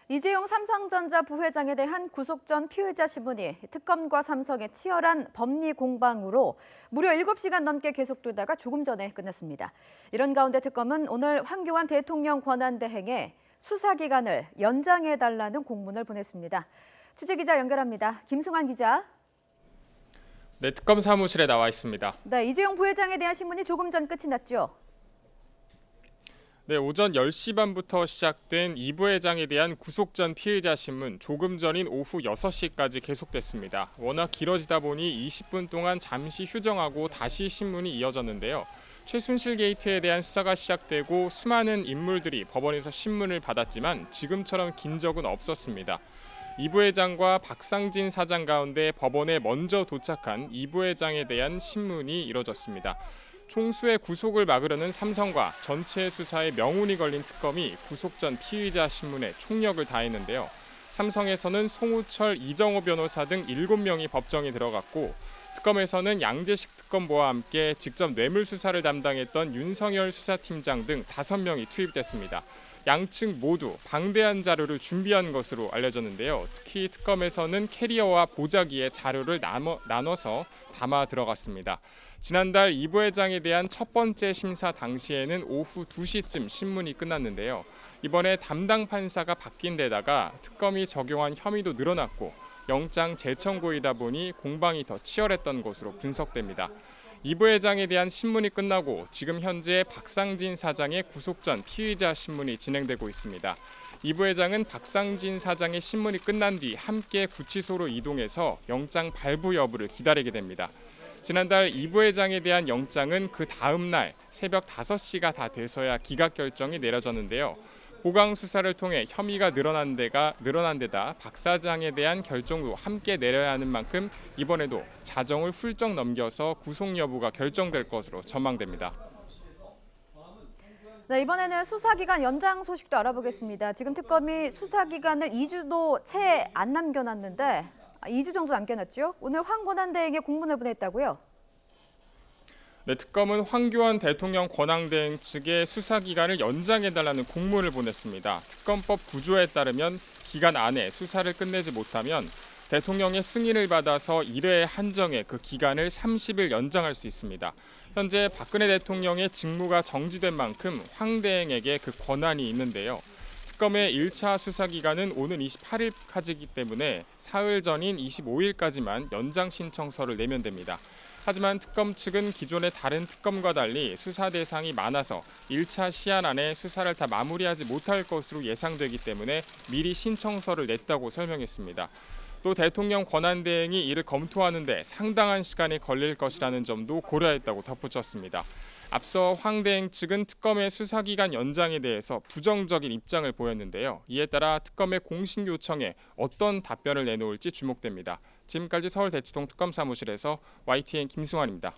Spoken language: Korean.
이재용 삼성전자 부회장에 대한 구속 전 피의자 신문이 특검과 삼성의 치열한 법리 공방으로 무려 7시간 넘게 계속되다가 조금 전에 끝났습니다. 이런 가운데 특검은 오늘 황교안 대통령 권한대행에 수사기간을 연장해달라는 공문을 보냈습니다. 취재기자 연결합니다. 김승환 기자. 네, 특검 사무실에 나와 있습니다. 네, 이재용 부회장에 대한 신문이 조금 전 끝이 났죠? 네, 오전 10시 반부터 시작된 이 부회장에 대한 구속 전 피의자 신문 조금 전인 오후 6시까지 계속됐습니다. 워낙 길어지다 보니 20분 동안 잠시 휴정하고 다시 신문이 이어졌는데요. 최순실 게이트에 대한 수사가 시작되고 수많은 인물들이 법원에서 신문을 받았지만 지금처럼 긴 적은 없었습니다. 이 부회장과 박상진 사장 가운데 법원에 먼저 도착한 이 부회장에 대한 신문이 이뤄졌습니다. 총수의 구속을 막으려는 삼성과 전체 수사에 명운이 걸린 특검이 구속 전 피의자 신문에 총력을 다했는데요. 삼성에서는 송우철, 이정호 변호사 등 7명이 법정에 들어갔고 특검에서는 양재식 특검보와 함께 직접 뇌물 수사를 담당했던 윤석열 수사팀장 등 5명이 투입됐습니다. 양측 모두 방대한 자료를 준비한 것으로 알려졌는데요. 특히 특검에서는 캐리어와 보자기에 자료를 나눠서 담아 들어갔습니다. 지난달 이 부회장에 대한 첫 번째 심사 당시에는 오후 2시쯤 신문이 끝났는데요. 이번에 담당 판사가 바뀐 데다가 특검이 적용한 혐의도 늘어났고 영장 재청구이다 보니 공방이 더 치열했던 것으로 분석됩니다. 이 부회장에 대한 신문이 끝나고 지금 현재 박상진 사장의 구속 전 피의자 신문이 진행되고 있습니다. 이 부회장은 박상진 사장의 신문이 끝난 뒤 함께 구치소로 이동해서 영장 발부 여부를 기다리게 됩니다. 지난달 이 부회장에 대한 영장은 그 다음 날 새벽 5시가 다 돼서야 기각 결정이 내려졌는데요. 보강 수사를 통해 혐의가 늘어난 데다 박 사장에 대한 결정도 함께 내려야 하는 만큼 이번에도 자정을 훌쩍 넘겨서 구속 여부가 결정될 것으로 전망됩니다. 네, 이번에는 수사기간 연장 소식도 알아보겠습니다. 지금 특검이 수사기간을 2주도 채 안 남겨놨는데 2주 정도 남겨놨죠? 오늘 황교안 대행에 공문을 보냈다고요? 네, 특검은 황교안 대통령 권한대행 측에 수사기간을 연장해달라는 공문을 보냈습니다. 특검법 구조에 따르면 기간 안에 수사를 끝내지 못하면 대통령의 승인을 받아서 1회 한정해 그 기간을 30일 연장할 수 있습니다. 현재 박근혜 대통령의 직무가 정지된 만큼 황 대행에게 그 권한이 있는데요. 특검의 1차 수사기간은 오는 28일까지이기 때문에 사흘 전인 25일까지만 연장 신청서를 내면 됩니다. 하지만 특검 측은 기존의 다른 특검과 달리 수사 대상이 많아서 1차 시한 안에 수사를 다 마무리하지 못할 것으로 예상되기 때문에 미리 신청서를 냈다고 설명했습니다. 또 대통령 권한대행이 이를 검토하는 데 상당한 시간이 걸릴 것이라는 점도 고려했다고 덧붙였습니다. 앞서 황 대행 측은 특검의 수사기간 연장에 대해서 부정적인 입장을 보였는데요. 이에 따라 특검의 공식 요청에 어떤 답변을 내놓을지 주목됩니다. 지금까지 서울대치동 특검사무실에서 YTN 김승환입니다.